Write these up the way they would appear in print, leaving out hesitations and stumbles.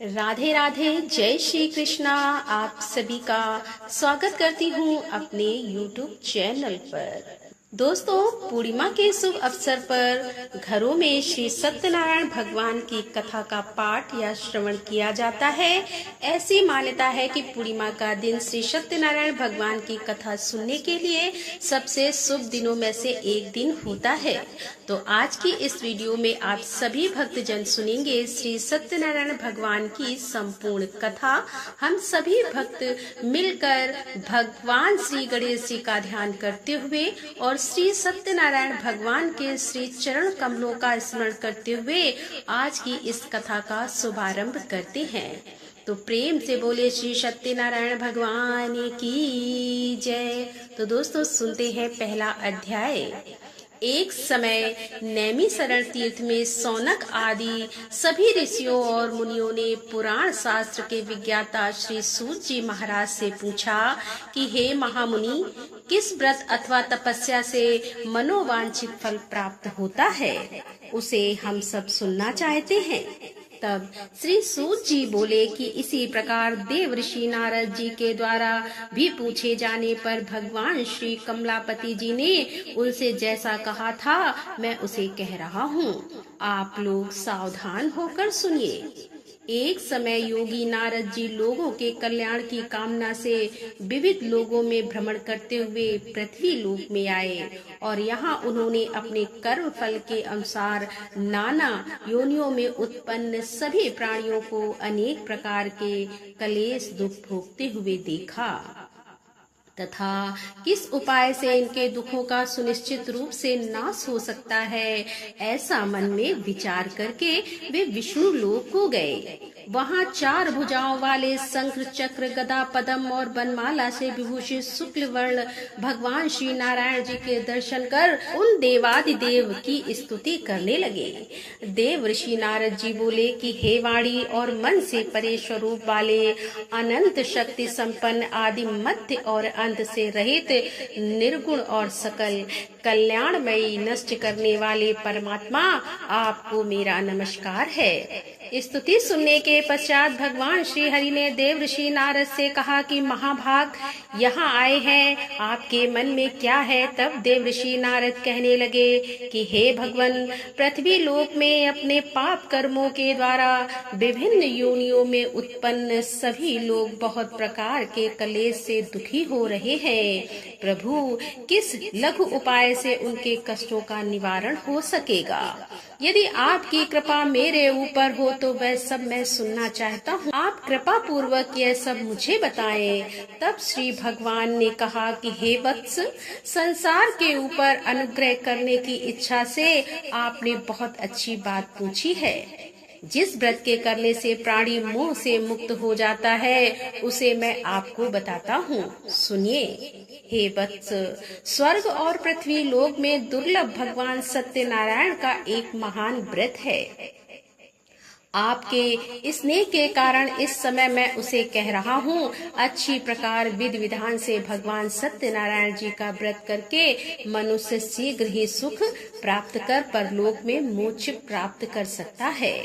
राधे राधे, जय श्री कृष्णा। आप सभी का स्वागत करती हूँ अपने YouTube चैनल पर। दोस्तों, पूर्णिमा के शुभ अवसर पर घरों में श्री सत्यनारायण भगवान की कथा का पाठ या श्रवण किया जाता है। ऐसी मान्यता है कि पूर्णिमा का दिन श्री सत्यनारायण भगवान की कथा सुनने के लिए सबसे शुभ दिनों में से एक दिन होता है। तो आज की इस वीडियो में आप सभी भक्तजन सुनेंगे श्री सत्यनारायण भगवान की संपूर्ण कथा। हम सभी भक्त मिलकर भगवान श्री गणेश जी का ध्यान करते हुए और श्री सत्यनारायण भगवान के श्री चरण कमलों का स्मरण करते हुए आज की इस कथा का शुभारंभ करते हैं। तो प्रेम से बोले श्री सत्यनारायण भगवान की जय। तो दोस्तों, सुनते हैं पहला अध्याय। एक समय नैमिषारण्य तीर्थ में सौनक आदि सभी ऋषियों और मुनियों ने पुराण शास्त्र के विज्ञाता श्री सूत जी महाराज से पूछा कि हे महामुनि, किस व्रत अथवा तपस्या से मनोवांछित फल प्राप्त होता है, उसे हम सब सुनना चाहते हैं। तब श्री सूत जी बोले कि इसी प्रकार देव ऋषि नारद जी के द्वारा भी पूछे जाने पर भगवान श्री कमलापति जी ने उनसे जैसा कहा था मैं उसे कह रहा हूँ। आप लोग सावधान होकर सुनिए। एक समय योगी नारद जी लोगों के कल्याण की कामना से विविध लोगों में भ्रमण करते हुए पृथ्वी लोक में आए और यहाँ उन्होंने अपने कर्म फल के अनुसार नाना योनियों में उत्पन्न सभी प्राणियों को अनेक प्रकार के कलेश दुख भोगते हुए देखा तथा किस उपाय से इनके दुखों का सुनिश्चित रूप से नाश हो सकता है, ऐसा मन में विचार करके वे विष्णु लोक को गए। वहाँ 4 भुजाओं वाले शंख चक्र गदा पद्म और बनमाला से विभूषित शुक्ल वर्ण भगवान श्री नारायण जी के दर्शन कर उन देवादिदेव की स्तुति करने लगे। देव ऋषि नारद जी बोले कि हे वाणी और मन से परे स्वरूप वाले अनंत शक्ति संपन्न आदि मध्य और अंत से रहित निर्गुण और सकल कल्याणमयी नष्ट करने वाले परमात्मा, आपको मेरा नमस्कार है। स्तुति सुनने के पश्चात भगवान श्री हरि ने देव ऋषि नारद से कहा कि महाभाग, यहाँ आए हैं, आपके मन में क्या है। तब देव ऋषि नारद कहने लगे कि हे भगवान, पृथ्वी लोक में अपने पाप कर्मों के द्वारा विभिन्न योनियों में उत्पन्न सभी लोग बहुत प्रकार के कलेश से दुखी हो रहे हैं। प्रभु, किस लघु उपाय से उनके कष्टों का निवारण हो सकेगा? यदि आपकी कृपा मेरे ऊपर हो तो वह सब मैं सुनना चाहता हूँ। आप कृपा पूर्वक यह सब मुझे बताएं। तब श्री भगवान ने कहा कि हे वत्स, संसार के ऊपर अनुग्रह करने की इच्छा से आपने बहुत अच्छी बात पूछी है। जिस व्रत के करने से प्राणी मोह से मुक्त हो जाता है, उसे मैं आपको बताता हूँ, सुनिए। हे वत्स, स्वर्ग और पृथ्वी लोक में दुर्लभ भगवान सत्यनारायण का एक महान व्रत है। आपके स्नेह के कारण इस समय मैं उसे कह रहा हूँ। अच्छी प्रकार विधि विधान से भगवान सत्यनारायण जी का व्रत करके मनुष्य शीघ्र ही सुख प्राप्त कर परलोक में मोक्ष प्राप्त कर सकता है।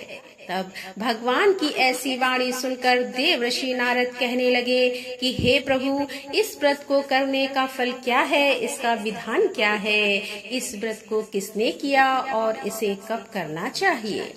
तब भगवान की ऐसी वाणी सुनकर देव ऋषि नारद कहने लगे कि हे प्रभु, इस व्रत को करने का फल क्या है, इसका विधान क्या है, इस व्रत को किसने किया और इसे कब करना चाहिए,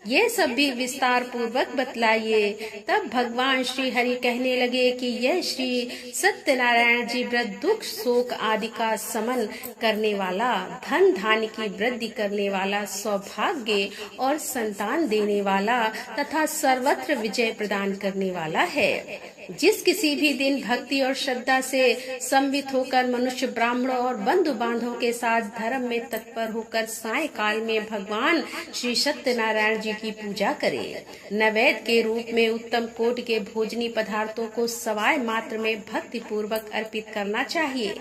ये सब भी विस्तार पूर्वक बतलाइए। तब भगवान श्री हरि कहने लगे कि यह श्री सत्यनारायण जी व्रत दुख शोक आदि का समन करने वाला, धन धान्य की वृद्धि करने वाला, सौभाग्य और संतान देने वाला तथा सर्वत्र विजय प्रदान करने वाला है। जिस किसी भी दिन भक्ति और श्रद्धा से सम्मिलित होकर मनुष्य ब्राह्मणों और बंधु बांधवों के साथ धर्म में तत्पर होकर साय काल में भगवान श्री सत्यनारायण जी की पूजा करे, नैवेद्य के रूप में उत्तम कोट के भोजनी पदार्थों को सवाय मात्र में भक्ति पूर्वक अर्पित करना चाहिए।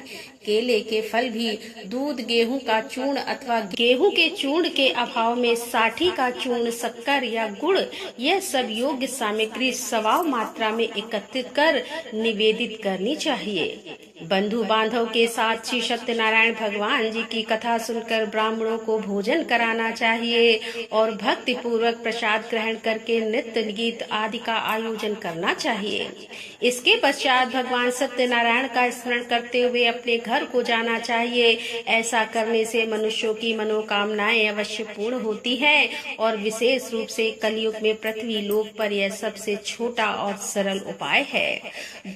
केले के फल भी दूध, गेहूं का चूर्ण अथवा गेहूं के चूर्ण के अभाव में साठी का चूर्ण, शक्कर या गुड़, यह सब योग्य सामग्री सवाव मात्रा में एकत्रित कर निवेदित करनी चाहिए। बंधु बांधव के साथ श्री सत्यनारायण भगवान जी की कथा सुनकर ब्राह्मणों को भोजन कराना चाहिए और भक्ति पूर्वक प्रसाद ग्रहण करके नृत्य गीत आदि का आयोजन करना चाहिए। इसके पश्चात भगवान सत्यनारायण का स्मरण करते हुए अपने घर को जाना चाहिए। ऐसा करने से मनुष्यों की मनोकामनाएं अवश्य पूर्ण होती है और विशेष रूप से कलयुग में पृथ्वी लोक पर यह सबसे छोटा और सरल उपाय है।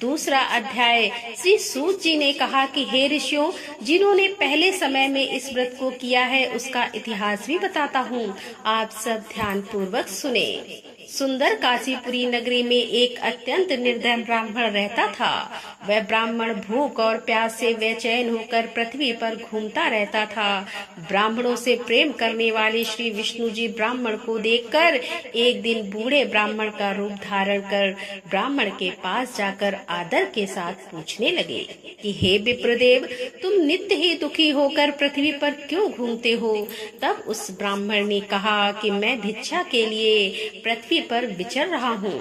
दूसरा अध्याय। श्री सूत जी ने कहा कि हे ऋषियों, जिन्होंने पहले समय में इस व्रत को किया है उसका इतिहास भी बताता हूँ, आप सब ध्यान पूर्वक सुने। सुंदर काशीपुरी नगरी में एक अत्यंत निर्धन ब्राह्मण रहता था। वह ब्राह्मण भूख और प्यास से बेचैन होकर पृथ्वी पर घूमता रहता था। ब्राह्मणों से प्रेम करने वाले श्री विष्णु जी ब्राह्मण को देखकर एक दिन बूढ़े ब्राह्मण का रूप धारण कर ब्राह्मण के पास जाकर आदर के साथ पूछने लगे कि हे विप्रदेव, तुम नित्य ही दुखी होकर पृथ्वी पर क्यों घूमते हो? तब उस ब्राह्मण ने कहा कि मैं भिक्षा के लिए पृथ्वी पर विचर रहा हूँ।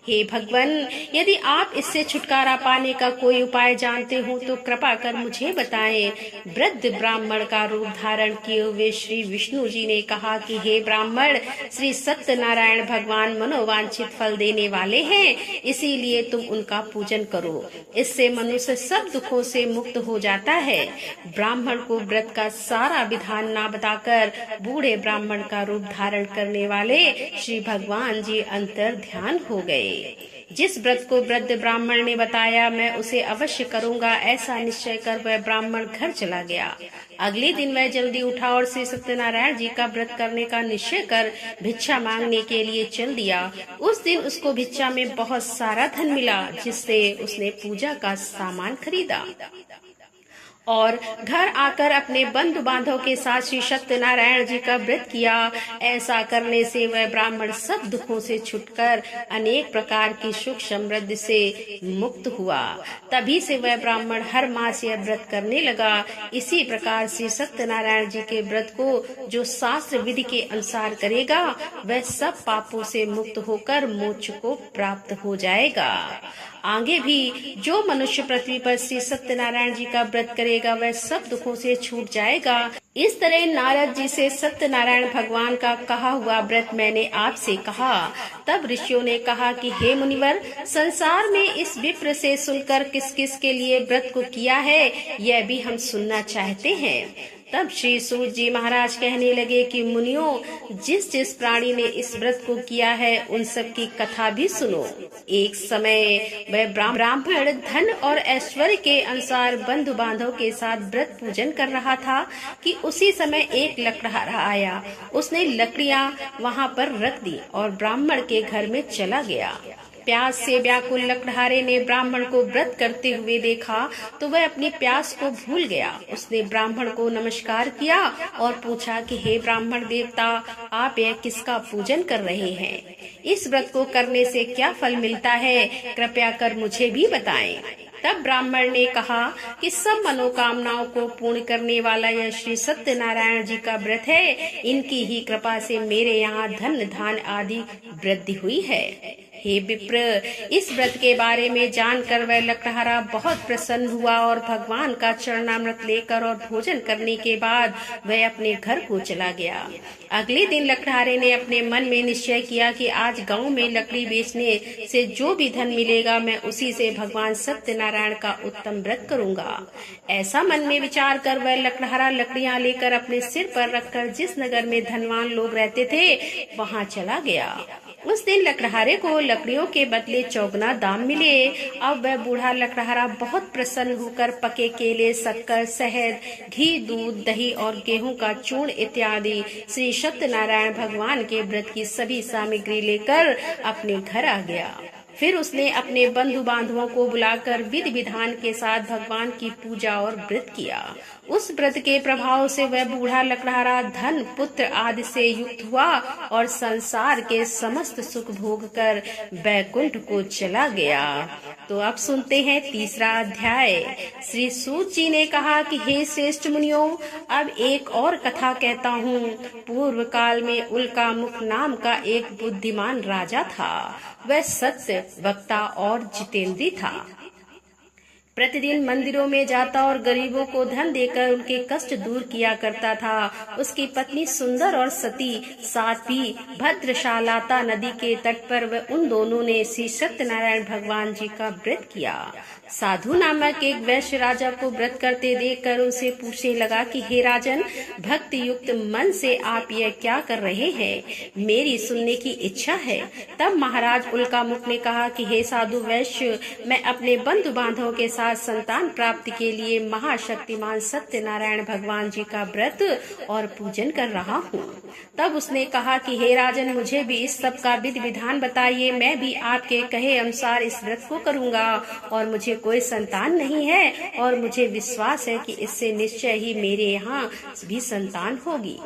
हे भगवान, यदि आप इससे छुटकारा पाने का कोई उपाय जानते हो तो कृपा कर मुझे बताएं। वृद्ध ब्राह्मण का रूप धारण किए हुए श्री विष्णु जी ने कहा कि हे ब्राह्मण, श्री सत्यनारायण भगवान मनोवांछित फल देने वाले हैं, इसीलिए तुम उनका पूजन करो। इससे मनुष्य सब दुखों से मुक्त हो जाता है। ब्राह्मण को व्रत का सारा विधान ना बताकर बूढ़े ब्राह्मण का रूप धारण करने वाले श्री भगवान जी अंतर ध्यान हो गए। जिस व्रत को वृद्ध ब्राह्मण ने बताया मैं उसे अवश्य करूंगा, ऐसा निश्चय कर वह ब्राह्मण घर चला गया। अगले दिन वह जल्दी उठा और श्री सत्यनारायण जी का व्रत करने का निश्चय कर भिक्षा मांगने के लिए चल दिया। उस दिन उसको भिक्षा में बहुत सारा धन मिला, जिससे उसने पूजा का सामान खरीदा और घर आकर अपने बंधु बांधव के साथ श्री सत्यनारायण जी का व्रत किया। ऐसा करने से वह ब्राह्मण सब दुखों से छुटकर अनेक प्रकार की सुख समृद्धि से मुक्त हुआ। तभी से वह ब्राह्मण हर मास यह व्रत करने लगा। इसी प्रकार श्री सत्यनारायण जी के व्रत को जो शास्त्र विधि के अनुसार करेगा वह सब पापों से मुक्त होकर मोक्ष को प्राप्त हो जाएगा। आगे भी जो मनुष्य पृथ्वी पर श्री सत्यनारायण जी का व्रत करेगा वह सब दुखों से छूट जाएगा। इस तरह नारद जी से सत्यनारायण भगवान का कहा हुआ व्रत मैंने आपसे कहा। तब ऋषियों ने कहा कि हे मुनिवर, संसार में इस विप्र से सुनकर किस किस के लिए व्रत को किया है यह भी हम सुनना चाहते हैं। तब श्री सूत जी महाराज कहने लगे कि मुनियों, जिस जिस प्राणी ने इस व्रत को किया है उन सब की कथा भी सुनो। एक समय वह ब्राह्मण धन और ऐश्वर्य के अनुसार बंधु बांधव के साथ व्रत पूजन कर रहा था कि उसी समय एक लकड़हारा आया। उसने लकड़ियां वहां पर रख दी और ब्राह्मण के घर में चला गया। प्यास से व्याकुल लकड़हारे ने ब्राह्मण को व्रत करते हुए देखा तो वह अपनी प्यास को भूल गया। उसने ब्राह्मण को नमस्कार किया और पूछा कि हे ब्राह्मण देवता, आप यह किसका पूजन कर रहे हैं? इस व्रत को करने से क्या फल मिलता है? कृपया कर मुझे भी बताएं। तब ब्राह्मण ने कहा कि सब मनोकामनाओं को पूर्ण करने वाला यह श्री सत्यनारायण जी का व्रत है। इनकी ही कृपा से मेरे यहाँ धन धान आदि वृद्धि हुई है। हे विप्र, इस व्रत के बारे में जानकर वह लकड़हारा बहुत प्रसन्न हुआ और भगवान का चरणामृत लेकर और भोजन करने के बाद वह अपने घर को चला गया। अगले दिन लकड़हारे ने अपने मन में निश्चय किया कि आज गांव में लकड़ी बेचने से जो भी धन मिलेगा मैं उसी से भगवान सत्यनारायण का उत्तम व्रत करूंगा। ऐसा मन में विचार कर वह लकड़हारा लकड़ियां लेकर अपने सिर पर रखकर जिस नगर में धनवान लोग रहते थे वहां चला गया। उस दिन लकड़हारे को लकड़ियों के बदले चौगुना दाम मिले। अब वह बूढ़ा लकड़हारा बहुत प्रसन्न होकर पके केले, शक्कर, शहद, घी, दूध, दही और गेहूं का चूर्ण इत्यादि श्री सत्यनारायण भगवान के व्रत की सभी सामग्री लेकर अपने घर आ गया। फिर उसने अपने बंधु बांधवों को बुलाकर विधि विधान के साथ भगवान की पूजा और व्रत किया। उस व्रत के प्रभाव से वह बूढ़ा लकड़हारा धन, पुत्र आदि से युक्त हुआ और संसार के समस्त सुख भोग कर बैकुंठ को चला गया। तो अब सुनते हैं तीसरा अध्याय। श्री सूत जी ने कहा कि हे श्रेष्ठ मुनियों, अब एक और कथा कहता हूँ। पूर्व काल में उल्का मुख नाम का एक बुद्धिमान राजा था। वह सत्य वक्ता और जितेंद्री था। प्रतिदिन मंदिरों में जाता और गरीबों को धन देकर उनके कष्ट दूर किया करता था। उसकी पत्नी सुंदर और सती साध्वी भद्रशालाता नदी के तट पर उन दोनों ने श्री सत्यनारायण भगवान जी का व्रत किया। साधु नामक एक वैश्य राजा को व्रत करते देखकर उनसे पूछने लगा कि हे राजन, भक्ति युक्त मन से आप यह क्या कर रहे हैं? मेरी सुनने की इच्छा है। तब महाराज उल्कामुख ने कहा कि हे साधु वैश्य, मैं अपने बंधु बांधवों के साथ संतान प्राप्ति के लिए महाशक्तिमान सत्यनारायण भगवान जी का व्रत और पूजन कर रहा हूँ। तब उसने कहा कि हे राजन, मुझे भी इस सब का विधि विधान बताइए। मैं भी आपके कहे अनुसार इस व्रत को करूँगा और मुझे कोई संतान नहीं है और मुझे विश्वास है कि इससे निश्चय ही मेरे यहाँ भी संतान होगी।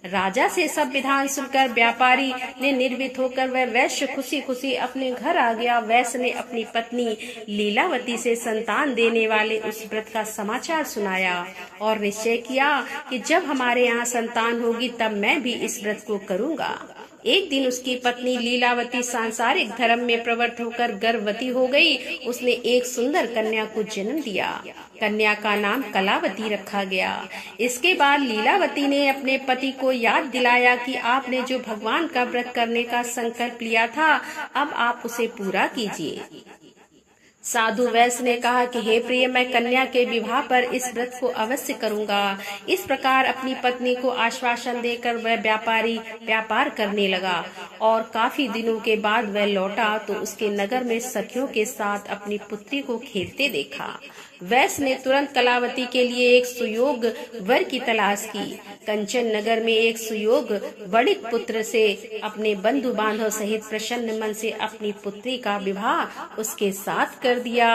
राजा से सब विधान सुनकर व्यापारी ने निर्भीत होकर वह वैश्य खुशी खुशी अपने घर आ गया। वैश्य ने अपनी पत्नी लीलावती से संतान देने वाले उस व्रत का समाचार सुनाया और निश्चय किया कि जब हमारे यहाँ संतान होगी तब मैं भी इस व्रत को करूँगा। एक दिन उसकी पत्नी लीलावती सांसारिक धर्म में प्रवृत्त होकर गर्भवती हो गई। उसने एक सुंदर कन्या को जन्म दिया। कन्या का नाम कलावती रखा गया। इसके बाद लीलावती ने अपने पति को याद दिलाया कि आपने जो भगवान का व्रत करने का संकल्प लिया था, अब आप उसे पूरा कीजिए। साधु वैश्य ने कहा कि हे प्रिय, मैं कन्या के विवाह पर इस व्रत को अवश्य करूंगा। इस प्रकार अपनी पत्नी को आश्वासन देकर वह व्यापारी व्यापार करने लगा और काफी दिनों के बाद वह लौटा तो उसके नगर में सखियों के साथ अपनी पुत्री को खेलते देखा। वैश्य ने तुरंत कलावती के लिए एक सुयोग वर की तलाश की। कंचन नगर में एक सुयोग वणिक पुत्र से अपने बंधु बांधव सहित प्रसन्न मन से अपनी पुत्री का विवाह उसके साथ कर दिया।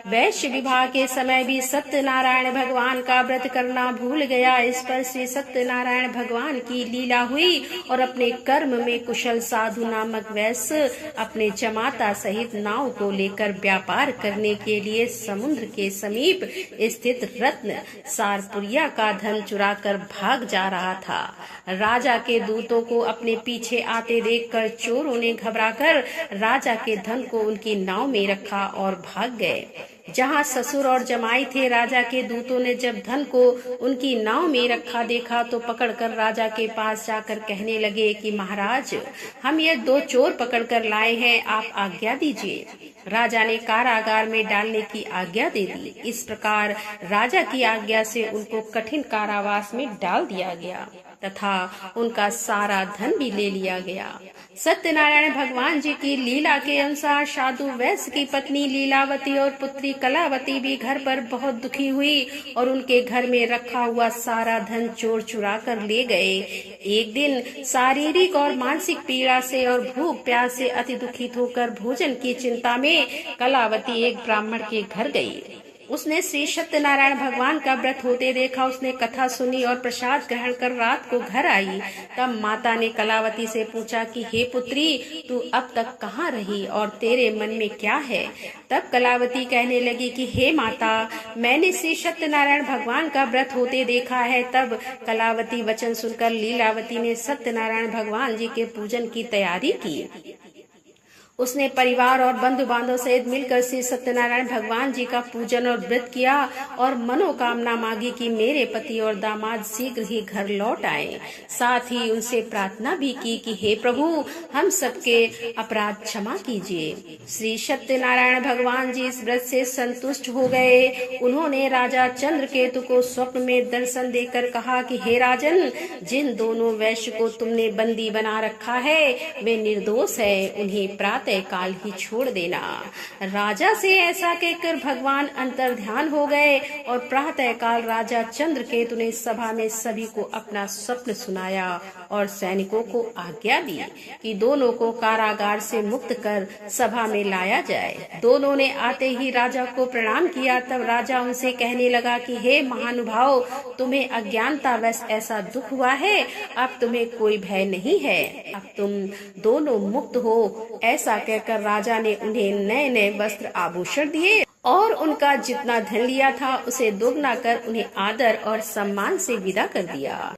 वैश्य विवाह के समय भी सत्यनारायण भगवान का व्रत करना भूल गया। इस पर श्री सत्यनारायण भगवान की लीला हुई और अपने कर्म में कुशल साधु नामक वैश्य अपने जमाता सहित नाव को लेकर व्यापार करने के लिए समुद्र के समीप स्थित रत्न सारपुरिया का धन चुराकर भाग जा रहा था। राजा के दूतों को अपने पीछे आते देखकर चोरों ने घबराकर राजा के धन को उनकी नाव में रखा और भाग गए। जहाँ ससुर और जमाई थे, राजा के दूतों ने जब धन को उनकी नाव में रखा देखा तो पकड़कर राजा के पास जाकर कहने लगे कि महाराज, हम ये 2 चोर पकड़कर लाए हैं, आप आज्ञा दीजिए। राजा ने कारागार में डालने की आज्ञा दे दी। इस प्रकार राजा की आज्ञा से उनको कठिन कारावास में डाल दिया गया तथा उनका सारा धन भी ले लिया गया। सत्यनारायण भगवान जी की लीला के अनुसार साधु वैश्य की पत्नी लीलावती और पुत्री कलावती भी घर पर बहुत दुखी हुई और उनके घर में रखा हुआ सारा धन चोर चुरा कर ले गए। एक दिन शारीरिक और मानसिक पीड़ा से और भूख प्यास से अति दुखित होकर भोजन की चिंता में कलावती एक ब्राह्मण के घर गई। उसने श्री सत्यनारायण भगवान का व्रत होते देखा। उसने कथा सुनी और प्रसाद ग्रहण कर रात को घर आई। तब माता ने कलावती से पूछा कि हे पुत्री, तू अब तक कहाँ रही और तेरे मन में क्या है? तब कलावती कहने लगी कि हे माता, मैंने श्री सत्यनारायण भगवान का व्रत होते देखा है। तब कलावती वचन सुनकर लीलावती ने सत्यनारायण भगवान जी के पूजन की तैयारी की। उसने परिवार और बंधु बांधव सहित मिलकर श्री सत्यनारायण भगवान जी का पूजन और व्रत किया और मनोकामना मांगी कि मेरे पति और दामाद शीघ्र ही घर लौट आए। साथ ही उनसे प्रार्थना भी की कि हे प्रभु, हम सबके अपराध क्षमा कीजिए। श्री सत्यनारायण भगवान जी इस व्रत से संतुष्ट हो गए। उन्होंने राजा चंद्रकेतु को स्वप्न में दर्शन देकर कहा कि हे राजन, जिन दोनों वैश्य को तुमने बंदी बना रखा है वे निर्दोष है, उन्हें प्रातः काल ही छोड़ देना। राजा से ऐसा कहकर भगवान अंतर्ध्यान हो गए और प्रातः काल राजा चंद्रकेतु ने सभा में सभी को अपना स्वप्न सुनाया और सैनिकों को आज्ञा दी कि दोनों को कारागार से मुक्त कर सभा में लाया जाए। दोनों ने आते ही राजा को प्रणाम किया। तब राजा उनसे कहने लगा कि हे महानुभाव, तुम्हें अज्ञानतावश ऐसा दुख हुआ है, अब तुम्हें कोई भय नहीं है, अब तुम दोनों मुक्त हो। ऐसा कहकर राजा ने उन्हें नए नए वस्त्र आभूषण दिए और उनका जितना धन लिया था उसे दोगुना कर उन्हें आदर और सम्मान से विदा कर दिया।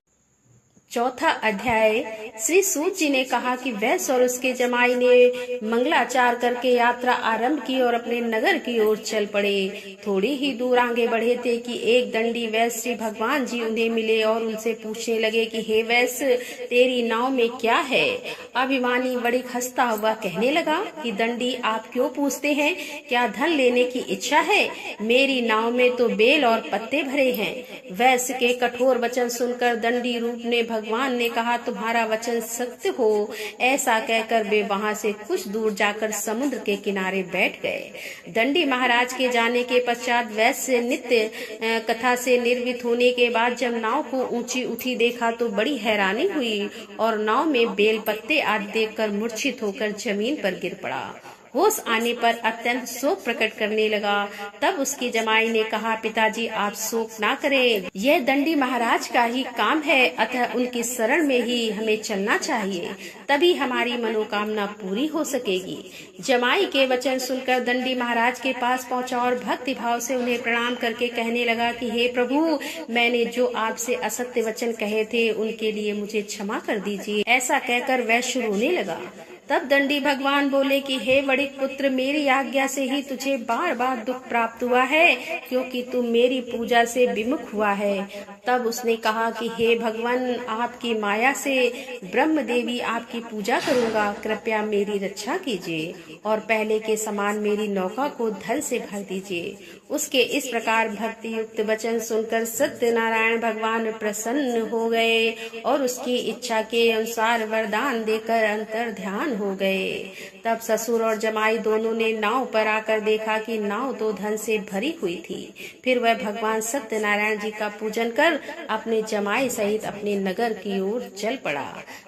चौथा अध्याय। श्री सूत जी ने कहा कि वैश्य और उसके जमाई ने मंगलाचार करके यात्रा आरंभ की और अपने नगर की ओर चल पड़े। थोड़ी ही दूर आगे बढ़े थे कि एक दंडी वैश्य श्री भगवान जी उन्हें मिले और उनसे पूछने लगे कि हे वैश्य, तेरी नाव में क्या है? अभिमानी बड़ी हंसता हुआ कहने लगा कि दंडी, आप क्यों पूछते हैं? क्या धन लेने की इच्छा है? मेरी नाव में तो बेल और पत्ते भरे हैं। वैश्य के कठोर वचन सुनकर दंडी रूप ने भगवान ने कहा, तुम्हारा वचन सत्य हो। ऐसा कहकर वे वहां से कुछ दूर जाकर समुद्र के किनारे बैठ गए। दंडी महाराज के जाने के पश्चात वैश्य नित्य कथा से निर्मित होने के बाद जब नाव को ऊंची उठी देखा तो बड़ी हैरानी हुई और नाव में बेल पत्ते आदि देखकर मूर्छित होकर जमीन पर गिर पड़ा। होश आने पर अत्यंत शोक प्रकट करने लगा। तब उसकी जमाई ने कहा, पिताजी आप शोक ना करें, यह दंडी महाराज का ही काम है, अतः उनकी शरण में ही हमें चलना चाहिए, तभी हमारी मनोकामना पूरी हो सकेगी। जमाई के वचन सुनकर दंडी महाराज के पास पहुंचा और भक्ति भाव से उन्हें प्रणाम करके कहने लगा कि हे प्रभु, मैंने जो आपसे असत्य वचन कहे थे उनके लिए मुझे क्षमा कर दीजिए। ऐसा कहकर वैश्य रोने लगा। तब दंडी भगवान बोले कि हे बड़े पुत्र, मेरी आज्ञा से ही तुझे बार बार दुख प्राप्त हुआ है, क्योंकि तू मेरी पूजा से विमुख हुआ है। तब उसने कहा कि हे भगवान, आपकी माया से ब्रह्म देवी आपकी पूजा करूंगा, कृपया मेरी रक्षा कीजिए और पहले के समान मेरी नौका को धन से भर दीजिए। उसके इस प्रकार भक्ति युक्त वचन सुनकर सत्यनारायण भगवान प्रसन्न हो गए और उसकी इच्छा के अनुसार वरदान देकर अंतर ध्यान हो गए। तब ससुर और जमाई दोनों ने नाव पर आकर देखा कि नाव तो धन से भरी हुई थी। फिर वह भगवान सत्यनारायण जी का पूजन कर अपने जमाई सहित अपने नगर की ओर चल पड़ा।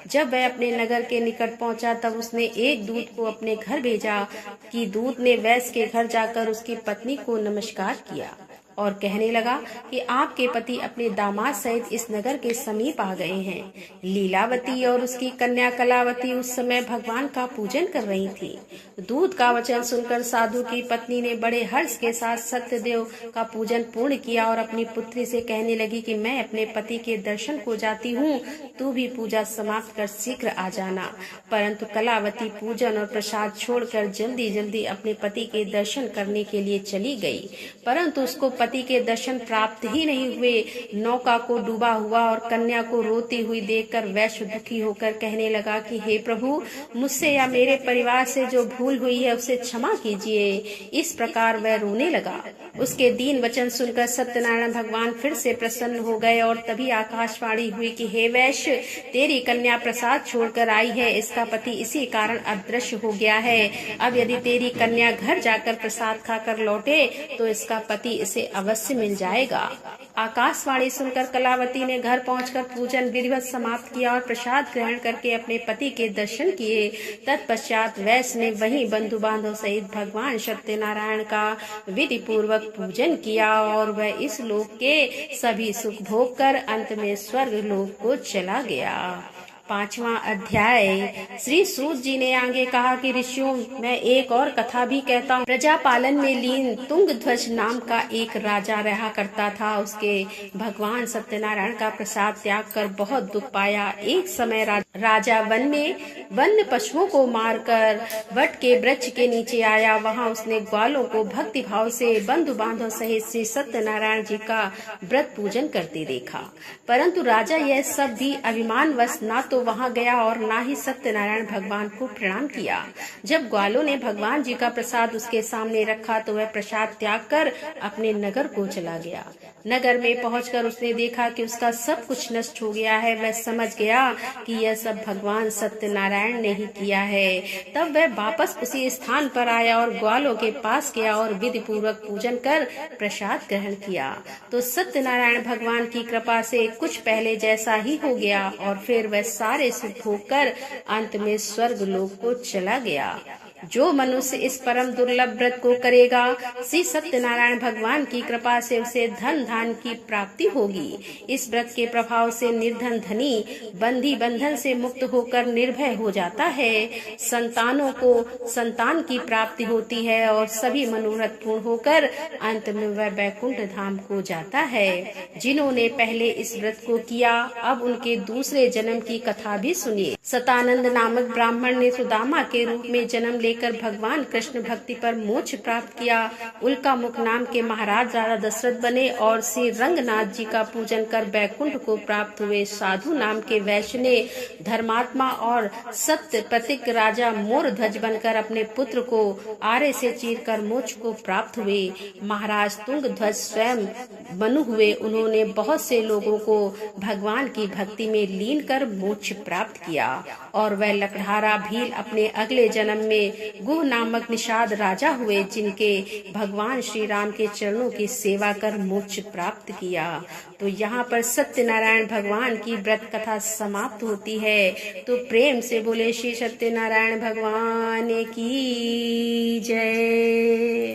जब वह अपने नगर के निकट पहुंचा तब उसने एक दूत को अपने घर भेजा कि दूत ने वैश्य के घर जाकर उसकी पत्नी को नमस्कार किया और कहने लगा कि आपके पति अपने दामाद सहित इस नगर के समीप आ गए हैं। लीलावती और उसकी कन्या कलावती उस समय भगवान का पूजन कर रही थी। दूत का वचन सुनकर साधु की पत्नी ने बड़े हर्ष के साथ सत्यदेव का पूजन पूर्ण किया और अपनी पुत्री से कहने लगी कि मैं अपने पति के दर्शन को जाती हूँ, तू भी पूजा समाप्त कर शीघ्र आ जाना। परंतु कलावती पूजन और प्रसाद छोड़कर जल्दी जल्दी अपने पति के दर्शन करने के लिए चली गई, परंतु उसको पति के दर्शन प्राप्त ही नहीं हुए। नौका को डूबा हुआ और कन्या को रोती हुई देखकर वैश्य दुखी होकर कहने लगा कि हे प्रभु, मुझसे या मेरे परिवार से जो भूल हुई है उसे क्षमा कीजिए। इस प्रकार वह रोने लगा। उसके दीन वचन सुनकर सत्यनारायण भगवान फिर से प्रसन्न हो गए और तभी आकाशवाणी हुई कि हे वैश्य, तेरी कन्या प्रसाद छोड़कर आई है, इसका पति इसी कारण अदृश्य हो गया है। अब यदि तेरी कन्या घर जाकर प्रसाद खाकर लौटे तो इसका पति इसे अवश्य मिल जाएगा। आकाशवाणी सुनकर कलावती ने घर पहुंचकर पूजन विधिवत समाप्त किया और प्रसाद ग्रहण करके अपने पति के दर्शन किए। तत्पश्चात वैश्य ने वहीं बंधु बांधव सहित भगवान सत्यनारायण का विधि पूर्वक पूजन किया और वह इस लोक के सभी सुख भोग कर अंत में स्वर्ग लोक को चला गया। 5वां अध्याय। श्री सूत जी ने आगे कहा कि ऋषियों, मैं एक और कथा भी कहता हूँ। प्रजा पालन में लीन तुंगध्वज नाम का एक राजा रहा करता था। उसके भगवान सत्यनारायण का प्रसाद त्याग कर बहुत दुख पाया। एक समय राजा वन में वन्य पशुओं को मारकर वट के वृक्ष के नीचे आया। वहाँ उसने ग्वालों को भक्ति भाव से बंधु बांधव सहित श्री सत्यनारायण जी का व्रत पूजन करते देखा, परंतु राजा यह सब भी अभिमानवश ना तो वहां गया और ना ही सत्यनारायण भगवान को प्रणाम किया। जब ग्वालों ने भगवान जी का प्रसाद उसके सामने रखा तो वह प्रसाद त्याग कर अपने नगर को चला गया। नगर में पहुंचकर उसने देखा कि उसका सब कुछ नष्ट हो गया है। वह समझ गया कि यह सब भगवान सत्यनारायण ने ही किया है। तब वह वापस उसी स्थान पर आया और ग्वालों के पास गया और विधि पूर्वक पूजन कर प्रसाद ग्रहण किया तो सत्यनारायण भगवान की कृपा से कुछ पहले जैसा ही हो गया और फिर वह सारे सुख भोग कर अंत में स्वर्ग लोक को चला गया। जो मनुष्य इस परम दुर्लभ व्रत को करेगा, श्री सत्यनारायण भगवान की कृपा से उसे धन धान की प्राप्ति होगी। इस व्रत के प्रभाव से निर्धन धनी बंधी बंधन से मुक्त होकर निर्भय हो जाता है। संतानों को संतान की प्राप्ति होती है और सभी मनोरथ पूर्ण होकर अंत में वह बैकुंठ धाम को जाता है। जिन्होंने पहले इस व्रत को किया, अब उनके दूसरे जन्म की कथा भी सुनिए। सतानंद नामक ब्राह्मण ने सुदामा के रूप में जन्म लेकर भगवान कृष्ण भक्ति पर मोक्ष प्राप्त किया। उल्का मुख नाम के महाराज राजा दशरथ बने और श्री रंगनाथ जी का पूजन कर बैकुंठ को प्राप्त हुए। साधु नाम के वैश्य ने धर्मात्मा और सत्य प्रतीक राजा मोर ध्वज बनकर अपने पुत्र को आरे से चीरकर मोक्ष को प्राप्त हुए। महाराज तुंग ध्वज स्वयं मनु हुए। उन्होंने बहुत से लोगों को भगवान की भक्ति में लीन कर मोक्ष प्राप्त किया। और वह लकड़हारा भील अपने अगले जन्म में गुह नामक निषाद राजा हुए, जिनके भगवान श्री राम के चरणों की सेवा कर मोक्ष प्राप्त किया। तो यहाँ पर सत्यनारायण भगवान की व्रत कथा समाप्त होती है। तो प्रेम से बोले श्री सत्यनारायण भगवान की जय।